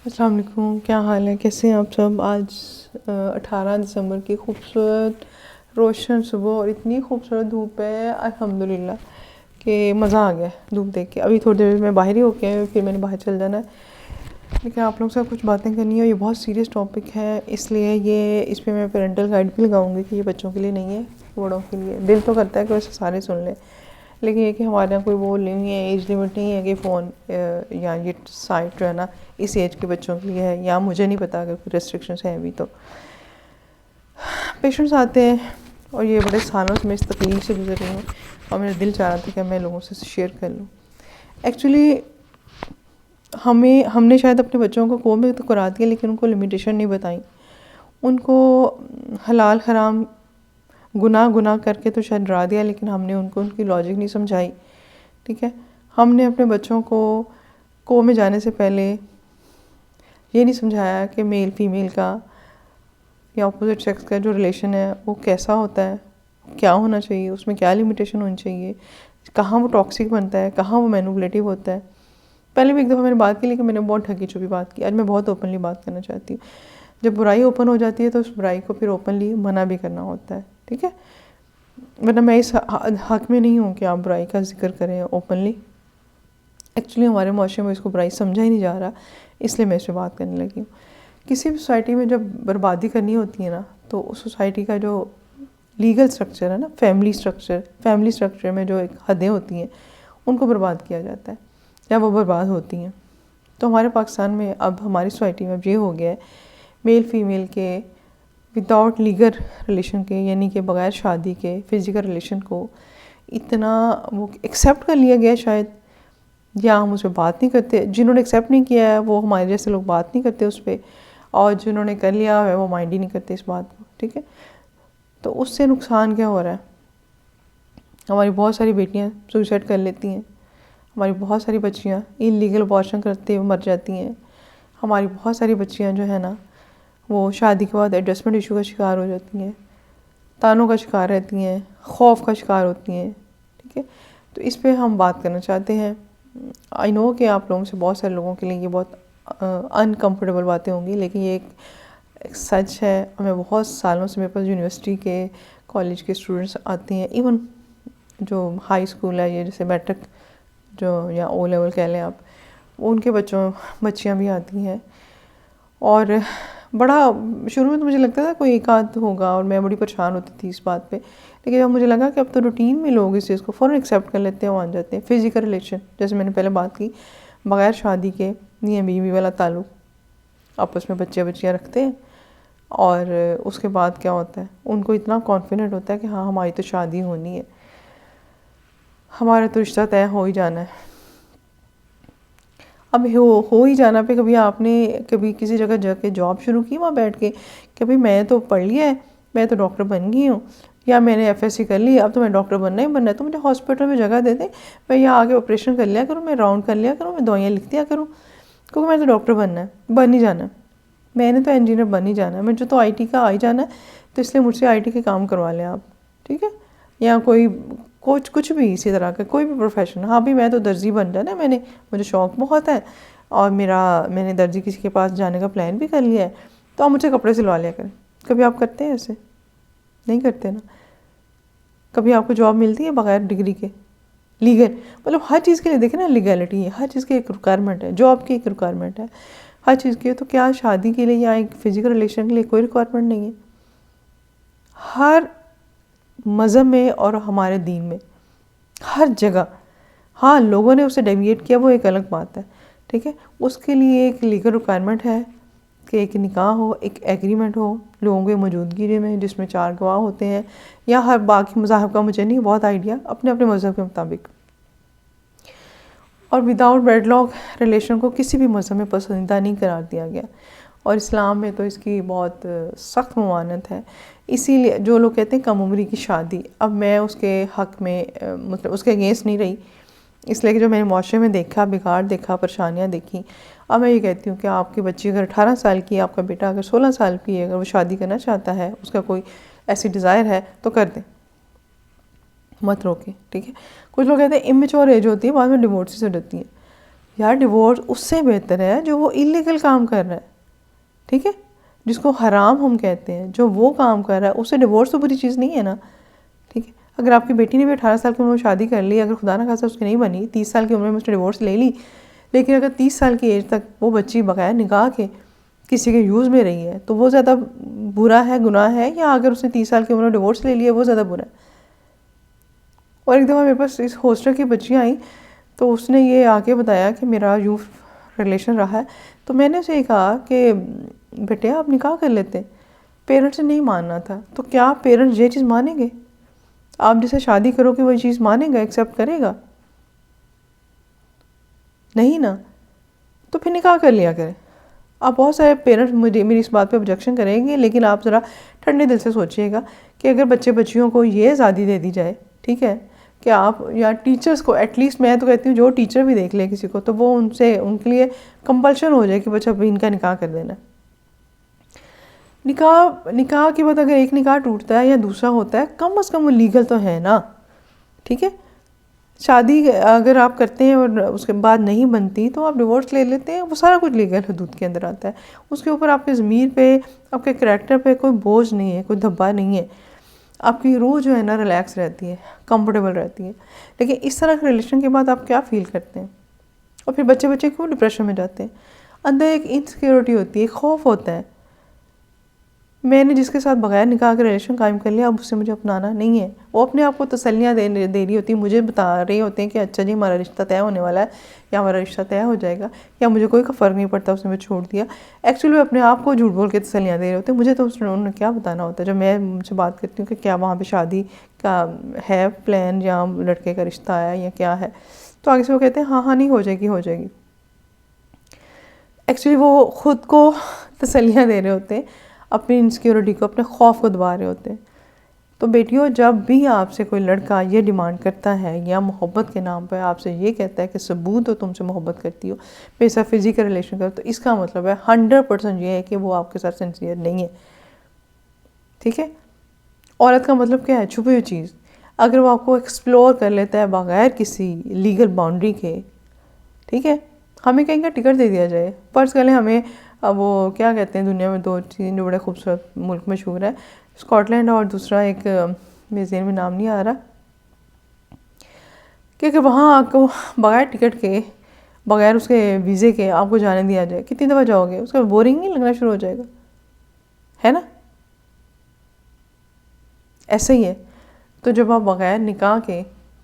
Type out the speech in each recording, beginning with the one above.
السلام علیکم، کیا حال ہے؟ کیسے ہیں آپ سب؟ آج 18 دسمبر کی خوبصورت روشن صبح اور اتنی خوبصورت دھوپ ہے الحمدللہ کہ مزہ آ گیا دھوپ دیکھ کے. ابھی تھوڑی دیر میں باہر ہی ہو کے پھر میں نے باہر چل جانا ہے، لیکن آپ لوگ سے کچھ باتیں کرنی ہے. یہ بہت سیریس ٹاپک ہے، اس لیے اس پہ میں پیرنٹل گائیڈ بھی لگاؤں گی کہ یہ بچوں کے لیے نہیں ہے، بڑوں کے لیے. دل تو کرتا ہے کہ ویسے سارے سن لیں، لیکن یہ کہ ہمارے یہاں کوئی وہ نہیں ہے، ایج لمٹ نہیں ہے کہ فون یا یہ سائٹ جو ہے نا اس ایج کے بچوں کے لیے ہے، یا مجھے نہیں پتا اگر کوئی ریسٹرکشنس ہیں ابھی. تو پیشنٹس آتے ہیں اور یہ بڑے سالوں سے میں اس تکلیف سے گزر رہی ہوں اور میرا دل چاہ رہا تھا کہ میں لوگوں سے شیئر کر لوں. ایکچولی ہم نے شاید اپنے بچوں کو قوم میں تو کرا دیا، لیکن ان کو لمیٹیشن نہیں بتائیں. ان کو حلال حرام گناہ کر کے تو شاید ڈرا دیا، لیکن ہم نے ان کو ان کی لاجک نہیں سمجھائی. ٹھیک ہے، ہم نے اپنے بچوں کو میں جانے سے پہلے یہ نہیں سمجھایا کہ میل فیمیل کا یا اپوزٹ سیکس کا جو ریلیشن ہے وہ کیسا ہوتا ہے، کیا ہونا چاہیے، اس میں کیا لمیٹیشن ہونی چاہیے، کہاں وہ ٹاکسک بنتا ہے، کہاں وہ مینوپولیٹیو ہوتا ہے. پہلے بھی ایک دفعہ میں نے بات کی، لیکن میں نے بہت ڈھکی چھپی بات کی. آج میں بہت اوپنلی بات کرنا چاہتی ہوں. جب برائی اوپن ہو جاتی ہے تو اس برائی کو پھر اوپنلی منع بھی کرنا ہوتا ہے. ٹھیک ہے، ورنہ میں اس حق میں نہیں ہوں کہ آپ برائی کا ذکر کریں اوپنلی. ایکچولی ہمارے معاشرے میں اس کو برائی سمجھا ہی نہیں جا رہا، اس لیے میں اس پہ بات کرنے لگی ہوں. کسی بھی سوسائٹی میں جب بربادی کرنی ہوتی ہے نا، تو اس سوسائٹی کا جو لیگل سٹرکچر ہے نا، فیملی سٹرکچر میں جو ایک حدیں ہوتی ہیں ان کو برباد کیا جاتا ہے یا وہ برباد ہوتی ہیں. تو ہمارے پاکستان میں اب ہماری سوسائٹی میں اب یہ ہو گیا ہے، میل فیمیل کے وداؤٹ لیگل ریلیشن کے، یعنی کہ بغیر شادی کے فزیکل ریلیشن کو اتنا وہ ایکسیپٹ کر لیا گیا شاید، یا ہم اس پہ بات نہیں کرتے. جنہوں نے ایکسیپٹ نہیں کیا ہے وہ ہمارے جیسے لوگ بات نہیں کرتے اس پہ، اور جنہوں نے کر لیا ہے وہ مائنڈ ہی نہیں کرتے اس بات کو. ٹھیک ہے، تو اس سے نقصان کیا ہو رہا ہے؟ ہماری بہت ساری بیٹیاں سوسائڈ کر لیتی ہیں، ہماری بہت ساری بچیاں انلیگل ابارشن کرتے ہوئے مر جاتی ہیں، ہماری بہت ساری بچیاں جو ہے نا وہ شادی کے بعد ایڈجسٹمنٹ ایشو کا شکار ہو جاتی ہیں، تانوں کا شکار رہتی ہیں، خوف کا شکار ہوتی ہیں. ٹھیک ہے، تو اس پہ ہم بات کرنا چاہتے ہیں. آئی نو کہ آپ لوگوں سے بہت سارے لوگوں کے لیے یہ بہت انکمفرٹیبل باتیں ہوں گی، لیکن یہ ایک سچ ہے. ہمیں بہت سالوں سے میرے پاس یونیورسٹی کے کالج کے اسٹوڈنٹس آتے ہیں، ایون جو ہائی اسکول ہے، یہ جیسے میٹرک جو یا او لیول کہہ لیں آپ، ان کے بچیاں بھی آتی ہیں. اور بڑا شروع میں تو مجھے لگتا تھا کوئی ایک آدھ ہوگا اور میں بڑی پریشان ہوتی تھی اس بات پہ، لیکن جب مجھے لگا کہ اب تو روٹین میں لوگ اس چیز کو فوراً ایکسیپٹ کر لیتے ہیں، مان جاتے ہیں. فزیکل ریلیشن جیسے میں نے پہلے بات کی، بغیر شادی کے میاں بیوی والا تعلق، آپس میں بچیاں رکھتے ہیں، اور اس کے بعد کیا ہوتا ہے، ان کو اتنا کانفیڈنٹ ہوتا ہے کہ ہاں ہماری تو شادی ہونی ہے، ہمارا تو رشتہ طے ہو ہی جانا ہے. اب ہو ہی جانا پہ کبھی آپ نے کبھی کسی جگہ جا کے جاب شروع کی وہاں بیٹھ کے کہ بھئی میں تو پڑھ لیا ہے، میں تو ڈاکٹر بن گئی ہوں، یا میں نے FSC کر لی، اب تو میں ڈاکٹر بننا ہی بننا ہے، تو مجھے ہاسپٹل میں جگہ دے دیں، میں یہاں آگے آپریشن کر لیا کروں، میں راؤنڈ کر لیا کروں، میں دوائیاں لکھ دیا کروں، کیونکہ میں تو ڈاکٹر بننا ہے، بن ہی جانا ہے، میں نے تو انجینئر بن ہی جانا ہے، مجھے تو IT کا آ ہی جانا ہے، تو اس لیے مجھ سے IT کے کام کروا لیں آپ. ٹھیک ہے، یا کوئی کچھ بھی اسی طرح کا کوئی بھی پروفیشن. ہاں بھی میں تو درزی بن جانا ہے، مجھے شوق بہت ہے، اور میں نے درزی کسی کے پاس جانے کا پلان بھی کر لیا ہے، تو آپ مجھے کپڑے سلوا لیا کریں. کبھی آپ کرتے ہیں ایسے؟ نہیں کرتے نا. کبھی آپ کو جاب ملتی ہے بغیر ڈگری کے لیگل؟ مطلب ہر چیز کے لیے دیکھیں نا لیگلٹی ہے، ہر چیز کی ایک ریکوائرمنٹ ہے، جاب کی ایک ریکوائرمنٹ ہے ہر چیز کی. تو کیا شادی کے لیے یا ایک فزیکل ریلیشن کے لیے کوئی ریکوائرمنٹ نہیں ہے؟ ہر مذہب میں اور ہمارے دین میں ہر جگہ. ہاں لوگوں نے اسے ڈیویٹ کیا وہ ایک الگ بات ہے. ٹھیک ہے، اس کے لیے ایک لیگل ریکوائرمنٹ ہے کہ ایک نکاح ہو، ایک ایگریمنٹ ہو لوگوں کی موجودگی میں، جس میں 4 گواہ ہوتے ہیں، یا ہر باقی مذاہب کا مجھے نہیں بہت آئیڈیا، اپنے اپنے مذہب کے مطابق. اور وداؤٹ ویڈ لاک ریلیشن کو کسی بھی مذہب میں پسندیدہ نہیں قرار دیا گیا، اور اسلام میں تو اس کی بہت سخت ممانعت ہے. اسی لیے جو لوگ کہتے ہیں کم عمری کی شادی، اب میں اس کے حق میں مطلب اس کے اگینسٹ نہیں رہی، اس لیے کہ جو میں نے معاشرے میں دیکھا، بگاڑ دیکھا، پریشانیاں دیکھیں، اب میں یہ کہتی ہوں کہ آپ کی بچی اگر 18 سال کی ہے، آپ کا بیٹا اگر 16 سال کی ہے، اگر وہ شادی کرنا چاہتا ہے، اس کا کوئی ایسی ڈیزائر ہے تو کر دیں، مت روکیں. ٹھیک ہے، کچھ لوگ کہتے ہیں امیچور ایج ہوتی ہے، بعد میں ڈیورس سے ڈرتی ہیں. یا ڈیورس اس سے بہتر ہے جو وہ اللیگل کام کر رہا ہے، ٹھیک ہے، جس کو حرام ہم کہتے ہیں، جو وہ کام کر رہا ہے اس سے ڈیورس تو بری چیز نہیں ہے نا، ٹھیک ہے۔ اگر آپ کی بیٹی نے بھی 18 سال کی عمر میں شادی کر لی، اگر خدا نہ خاصہ اس کی نہیں بنی، 30 سال کی عمر میں اس نے ڈیورس لے لی، لیکن اگر 30 سال کی ایج تک وہ بچی بغیر نکاح کے کسی کے یوز میں رہی ہے تو وہ زیادہ برا ہے، گناہ ہے، یا اگر اس نے 30 سال کی عمر میں ڈیورس لے لیا وہ زیادہ برا ہے؟ اور ایک دفعہ میرے پاس اس ہاسٹل کی بچیاں آئیں تو اس نے یہ آ کے بتایا کہ میرا یوں ریلیشن رہا ہے، تو میں نے اسے یہ کہا کہ بیٹے آپ نکاح کر لیتے، پیرنٹس نے نہیں ماننا تھا، تو کیا پیرنٹس یہ چیز مانیں گے؟ آپ جسے شادی کرو کہ وہ یہ چیز مانے گا، ایکسیپٹ کرے گا؟ نہیں نا، تو پھر نکاح کر لیا کرے۔ آپ بہت سارے پیرنٹس میری اس بات پہ آبجیکشن کریں گے، لیکن آپ ذرا ٹھنڈے دل سے سوچئے گا کہ اگر بچیوں کو یہ آزادی دے دی جائے، ٹھیک ہے، کہ آپ یا ٹیچرز کو ایٹ لیسٹ، میں تو کہتی ہوں جو ٹیچر بھی دیکھ لے کسی کو تو وہ ان کے لیے کمپلشن ہو جائے کہ بچہ ان کا نکاح کر دینا۔ نکاح کے بعد اگر ایک نکاح ٹوٹتا ہے یا دوسرا ہوتا ہے، کم از کم وہ لیگل تو ہے نا، ٹھیک ہے۔ شادی اگر آپ کرتے ہیں اور اس کے بعد نہیں بنتی تو آپ ڈیورس لے لیتے ہیں، وہ سارا کچھ لیگل حدود کے اندر آتا ہے، اس کے اوپر آپ کے ضمیر پہ، آپ کے کریکٹر پہ کوئی بوجھ نہیں ہے، کوئی دھبا نہیں ہے، آپ کی روح جو ہے نا ریلیکس رہتی ہے، کمفرٹیبل رہتی ہے۔ لیکن اس طرح کے ریلیشن کے بعد آپ کیا فیل کرتے ہیں؟ اور پھر بچے کیوں ڈپریشن میں جاتے ہیں؟ اندر ایک انسیکیورٹی ہوتی ہے، ایک خوف ہوتا ہے، میں نے جس کے ساتھ بغیر نکاح کے ریلیشن قائم کر لیا اب اس سے مجھے اپنانا نہیں ہے۔ وہ اپنے آپ کو تسلیاں دے رہی ہوتی ہیں، مجھے بتا رہے ہوتے ہیں کہ اچھا جی ہمارا رشتہ طے ہونے والا ہے، یا ہمارا رشتہ طے ہو جائے گا، یا مجھے کوئی فرق نہیں پڑتا اس نے مجھے چھوڑ دیا۔ ایکچولی وہ اپنے آپ کو جھوٹ بول کے تسلیاں دے رہے ہوتے ہیں، مجھے تو انہوں نے کیا بتانا ہوتا ہے جب میں ان سے بات کرتی ہوں کہ کیا وہاں پہ شادی کا ہے پلان، یا لڑکے کا رشتہ آیا یا کیا ہے، تو آگے سے وہ کہتے ہیں ہاں نہیں ہو جائے گی۔ ایکچولی وہ خود کو تسلیاں دے رہے ہوتے ہیں، اپنی انسیکیورٹی کو، اپنے خوف کو دبا رہے ہوتے ہیں۔ تو بیٹیوں، جب بھی آپ سے کوئی لڑکا یہ ڈیمانڈ کرتا ہے یا محبت کے نام پہ آپ سے یہ کہتا ہے کہ ثبوت ہو تم سے محبت کرتی ہو، میرے ساتھ فزیکل ریلیشن کرو، تو اس کا مطلب ہے 100% یہ ہے کہ وہ آپ کے ساتھ سنسیئر نہیں ہے، ٹھیک ہے۔ عورت کا مطلب کیا ہے؟ چھپی ہوئی چیز۔ اگر وہ آپ کو ایکسپلور کر لیتا ہے بغیر کسی لیگل باؤنڈری کے، ٹھیک ہے، ہمیں کہیں کا ٹکٹ دے دیا جائے، فرض کر لیں ہمیں وہ کیا کہتے ہیں دنیا میں 2 چیزیں جو بڑے خوبصورت ملک مشہور ہے، اسکاٹ لینڈ اور دوسرا ایک میرے ذہن میں نام نہیں آ رہا، کہ وہاں آپ کو بغیر ٹکٹ کے، بغیر اس کے ویزے کے آپ کو جانے دیا جائے، کتنی دفعہ جاؤ گے؟ اس کا بورنگ نہیں لگنا شروع ہو جائے گا، ہے نا؟ ایسا ہی ہے۔ تو جب آپ بغیر نکاح کے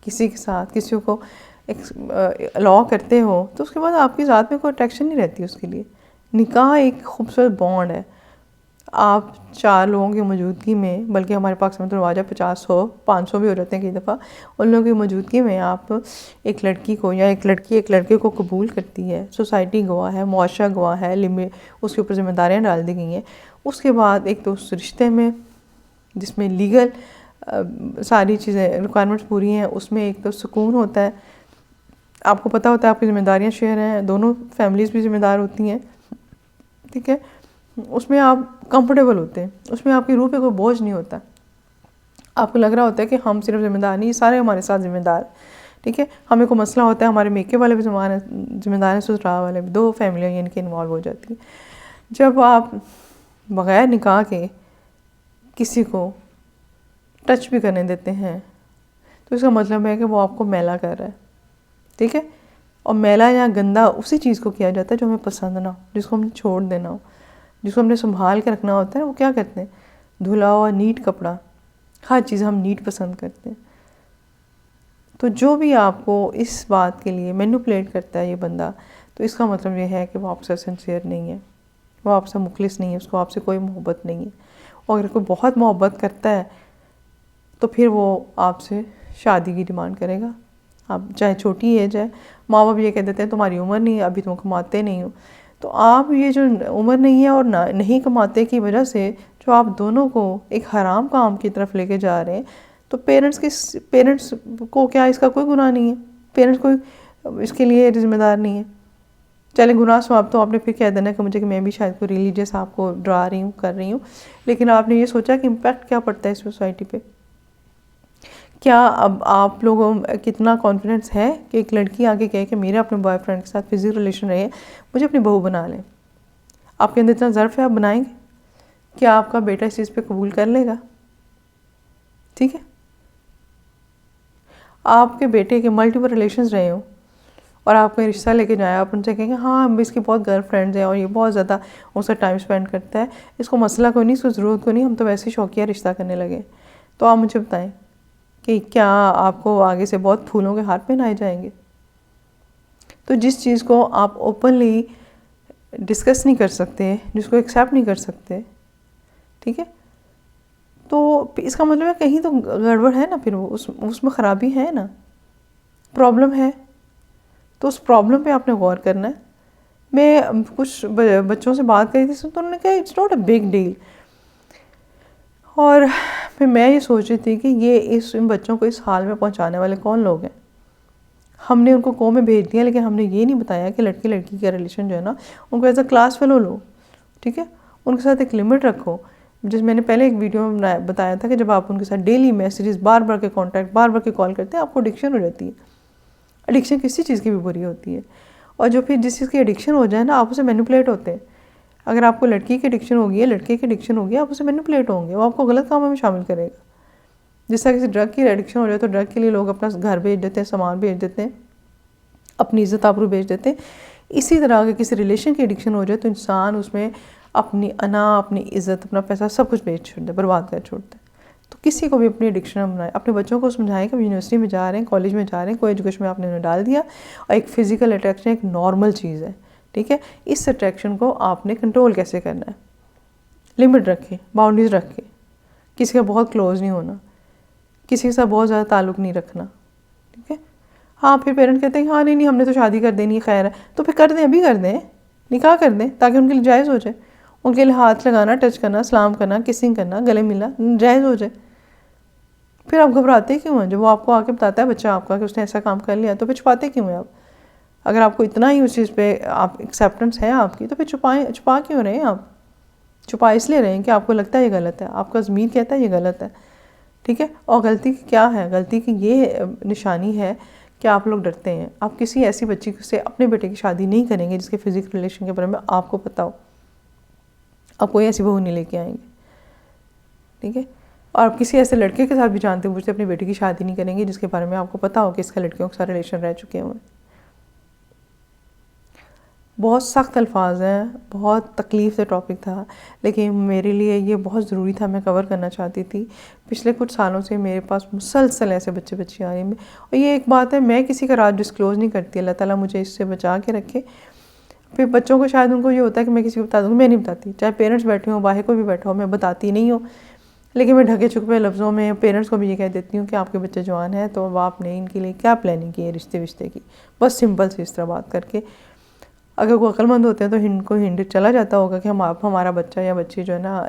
کسی کے ساتھ کسی کو الاؤ کرتے ہو تو اس کے بعد آپ کی ذات میں کوئی اٹریکشن نہیں رہتی اس کے لیے۔ نکاح ایک خوبصورت بانڈ ہے، آپ 4 لوگوں کی موجودگی میں، بلکہ ہمارے پاکستان میں تو رواج ہے 50 100 500 بھی ہو جاتے ہیں کئی دفعہ، ان لوگوں کی موجودگی میں آپ ایک لڑکی کو یا ایک لڑکی ایک لڑکے کو قبول کرتی ہے، سوسائٹی گواہ ہے، معاشرہ گواہ ہے، اس کے اوپر ذمہ داریاں ڈال دی گئی ہیں۔ اس کے بعد ایک تو اس رشتے میں جس میں لیگل ساری چیزیں ریکوائرمنٹس پوری ہیں، اس میں ایک تو سکون ہوتا ہے، آپ کو پتہ ہوتا ہے آپ کی ذمہ داریاں شیئر ہیں، دونوں فیملیز بھی ذمہ دار ہوتی ہیں، ٹھیک ہے، اس میں آپ کمفرٹیبل ہوتے ہیں، اس میں آپ کی روح پہ کوئی بوجھ نہیں ہوتا، آپ کو لگ رہا ہوتا ہے کہ ہم صرف ذمہ دار نہیں، سارے ہمارے ساتھ ذمہ دار، ٹھیک ہے۔ ہمیں کوئی مسئلہ ہوتا ہے، ہمارے میکے والے بھی ذمہ دار ہیں، سسرال والے بھی، 2 فیملیاں یعنی کہ انوالو ہو جاتی ہیں۔ جب آپ بغیر نکاح کے کسی کو ٹچ بھی کرنے دیتے ہیں تو اس کا مطلب ہے کہ وہ آپ کو میلا کر رہا ہے، ٹھیک ہے۔ اور میلا یا گندا اسی چیز کو کیا جاتا ہے جو ہمیں پسند نہ ہو، جس کو ہم نے چھوڑ دینا ہو، جس کو ہم نے سنبھال کے رکھنا ہوتا ہے، وہ کیا کرتے ہیں؟ دھلا ہوا نیٹ کپڑا، ہر چیز ہم نیٹ پسند کرتے ہیں۔ تو جو بھی آپ کو اس بات کے لیے مینوپولیٹ کرتا ہے یہ بندہ، تو اس کا مطلب یہ ہے کہ وہ آپ سے سنسیئر نہیں ہے، وہ آپ سے مخلص نہیں ہے، اس کو آپ سے کوئی محبت نہیں ہے۔ اور اگر کوئی بہت محبت کرتا ہے تو پھر وہ آپ سے شادی کی ڈیمانڈ کرے گا، آپ چاہے چھوٹی ایج ہے، ماں باپ یہ کہہ دیتے ہیں تمہاری عمر نہیں ہے، ابھی تم کماتے نہیں ہو، تو آپ یہ جو عمر نہیں ہے اور نہیں کماتے کی وجہ سے جو آپ دونوں کو ایک حرام کام کی طرف لے کے جا رہے ہیں، تو پیرنٹس کو کیا اس کا کوئی گناہ نہیں ہے؟ پیرنٹس کوئی اس کے لیے ذمہ دار نہیں ہے؟ چلے گناہ ثواب تو آپ نے پھر کہہ دینا کہ میں بھی شاید کوئی ریلیجیس آپ کو ڈرا رہی ہوں، کر رہی ہوں، لیکن آپ نے یہ سوچا کہ امپیکٹ کیا پڑتا ہے اس سوسائٹی پہ؟ کیا اب آپ لوگوں کتنا کانفیڈنس ہے کہ ایک لڑکی آگے کہے کہ میرے اپنے بوائے فرینڈ کے ساتھ فزیکل ریلیشن رہے، مجھے اپنی بہو بنا لیں؟ آپ کے اندر اتنا ظرف ہے، آپ بنائیں گے؟ کیا آپ کا بیٹا اس چیز پہ قبول کر لے گا؟ ٹھیک ہے، آپ کے بیٹے کے ملٹیپل ریلیشنز رہے ہوں اور آپ کا رشتہ لے کے جائیں، آپ ان سے کہیں گے ہاں ہم اس کی بہت گرل فرینڈز ہیں اور یہ بہت زیادہ اس سے ٹائم اسپینڈ کرتا ہے، اس کو مسئلہ کوئی نہیں، اس کو ضرورت کوئی نہیں، ہم تو ویسے ہی شوقیہ رشتہ کرنے لگے، تو آپ مجھے بتائیں کہ کیا آپ کو آگے سے بہت پھولوں کے ہاتھ پہنائے جائیں گے؟ تو جس چیز کو آپ اوپنلی ڈسکس نہیں کر سکتے، جس کو ایکسیپٹ نہیں کر سکتے، ٹھیک ہے، تو اس کا مطلب ہے کہیں تو گڑبڑ ہے نا، پھر وہ اس میں خرابی ہے نا، پرابلم ہے، تو اس پرابلم پہ آپ نے غور کرنا ہے۔ میں کچھ بچوں سے بات کری تھی تو انہوں نے کہا it's not a big deal, اور پھر میں یہ سوچ رہی تھی کہ یہ ان بچوں کو اس حال میں پہنچانے والے کون لوگ ہیں؟ ہم نے ان کو قوم میں بھیج دیا، لیکن ہم نے یہ نہیں بتایا کہ لڑکی لڑکی کا ریلیشن جو ہے نا، ان کو ایز اے کلاس فیلو لو، ٹھیک ہے، ان کے ساتھ ایک لمٹ رکھو، جس میں نے پہلے ایک ویڈیو میں بتایا تھا کہ جب آپ ان کے ساتھ ڈیلی میسیجز، بار بار کے کانٹیکٹ، بار بار کے کال کرتے ہیں، آپ کو ایڈکشن ہو جاتی ہے۔ ایڈکشن کسی چیز کی بھی بری ہوتی ہے، اور جو پھر جس چیز کی ایڈکشن ہو جائے نا، آپ اسے مینیپولیٹ ہوتے ہیں۔ اگر آپ کو لڑکی کی ایڈکشن ہوگی ہے، لڑکے کی ایڈکشن ہوگی، آپ اسے مینیپولیٹ ہوں گے، وہ آپ کو غلط کاموں میں شامل کرے گا۔ جس طرح کسی ڈرگ کی ایڈکشن ہو جائے تو ڈرگ کے لیے لوگ اپنا گھر بھیج دیتے ہیں، سامان بھیج دیتے ہیں، اپنی عزت آبرو بھیج دیتے ہیں۔ اسی طرح اگر کسی ریلیشن کی ایڈکشن ہو جائے تو انسان اس میں اپنی انا، اپنی عزت، اپنا پیسہ سب کچھ بیچ چھوڑتا ہے، برباد کر چھوڑتا ہے۔ تو کسی کو بھی اپنی ایڈکشن نہ بنائے۔ اپنے بچوں کو سمجھائیں کہ یونیورسٹی میں جا رہے ہیں، کالج میں جا رہے ہیں، کوئی ایجوکیشن میں آپ نے انہیں ڈال دیا، اور ایک فزیکل اٹریکشن ایک نارمل چیز ہے، ٹھیک ہے، اس اٹریکشن کو آپ نے کنٹرول کیسے کرنا ہے؟ لمٹ رکھیں، باؤنڈریز رکھیں، کسی کا بہت کلوز نہیں ہونا، کسی کے ساتھ بہت زیادہ تعلق نہیں رکھنا، ٹھیک ہے۔ ہاں پھر پیرنٹ کہتے ہیں ہاں نہیں ہم نے تو شادی کر دینی، خیر ہے، تو پھر کر دیں، ابھی کر دیں، نکاح کر دیں، تاکہ ان کے لیے جائز ہو جائے، ان کے لیے ہاتھ لگانا، ٹچ کرنا، سلام کرنا، کسنگ کرنا، گلے ملنا جائز ہو جائے۔ پھر آپ گھبراتے کیوں ہیں؟ جب وہ آپ کو آ کے بتاتا ہے بچہ آپ کا کہ اس نے ایسا کام کر لیا، تو پھر چھپاتے کیوں ہیں آپ؟ اگر آپ کو اتنا ہی اس چیز پہ آپ ایکسیپٹنس ہے آپ کی، تو پھر چھپا کیوں رہے ہیں آپ؟ چھپا اس لیے رہے ہیں کہ آپ کو لگتا ہے یہ غلط ہے، آپ کا ضمیر کہتا ہے یہ غلط ہے، ٹھیک ہے۔ اور غلطی کی کیا ہے؟ غلطی کی یہ نشانی ہے کہ آپ لوگ ڈرتے ہیں۔ آپ کسی ایسی بچی سے اپنے بیٹے کی شادی نہیں کریں گے جس کے فزیکل ریلیشن کے بارے میں آپ کو پتہ ہو، آپ کوئی ایسی بہو نہیں لے کے آئیں گے، ٹھیک ہے۔ اور آپ کسی ایسے لڑکے کے ساتھ بھی جانتے ہوئے اپنی بیٹی کی شادی نہیں کریں گے جس کے بارے میں آپ کو پتہ ہو کہ اس کا لڑکیوں کے ساتھ ریلیشن رہ چکے ہوئے۔ بہت سخت الفاظ ہیں، بہت تکلیف سے ٹاپک تھا، لیکن میرے لیے یہ بہت ضروری تھا، میں کور کرنا چاہتی تھی۔ پچھلے کچھ سالوں سے میرے پاس مسلسل ایسے بچے آ رہے ہیں، اور یہ ایک بات ہے، میں کسی کا راز ڈسکلوز نہیں کرتی، اللہ تعالیٰ مجھے اس سے بچا کے رکھے۔ پھر بچوں کو شاید ان کو یہ ہوتا ہے کہ میں کسی کو بتا دوں، میں نہیں بتاتی، چاہے پیرنٹس بیٹھے ہوں، باہر کوئی بھی بیٹھا ہو، میں بتاتی نہیں ہوں، لیکن میں ڈھکے چھپے لفظوں میں پیرنٹس کو بھی یہ کہہ دیتی ہوں کہ آپ کے بچے جوان ہیں تو اب آپ نے ان کے لیے کیا پلاننگ کی ہے رشتے کی، بس سمپل سی اس طرح بات کر کے۔ اگر وہ عقل مند ہوتے ہیں تو کو ہنٹ چلا جاتا ہوگا کہ ہمارا بچہ یا بچی جو ہے نا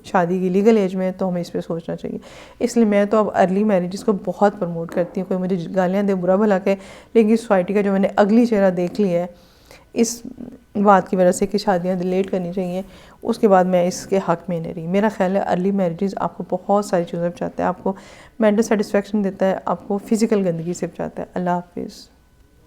شادی کی لیگل ایج میں ہے، تو ہمیں اس پہ سوچنا چاہیے۔ اس لیے میں تو اب ارلی میرجز کو بہت پروموٹ کرتی ہوں، کوئی مجھے گالیاں دے، برا بھلا کہ، لیکن سوسائٹی کا جو میں نے اگلی چہرہ دیکھ لیا ہے اس بات کی وجہ سے کہ شادیاں ڈیلیٹ کرنی چاہیے، اس کے بعد میں اس کے حق میں نہیں رہی۔ میرا خیال ہے ارلی میرجز آپ کو بہت ساری چیزیں بچاتا ہے، آپ کو مینٹل سیٹسفیکشن دیتا ہے، آپ کو فزیکل گندگی سے بچاتا ہے۔ اللہ حافظ۔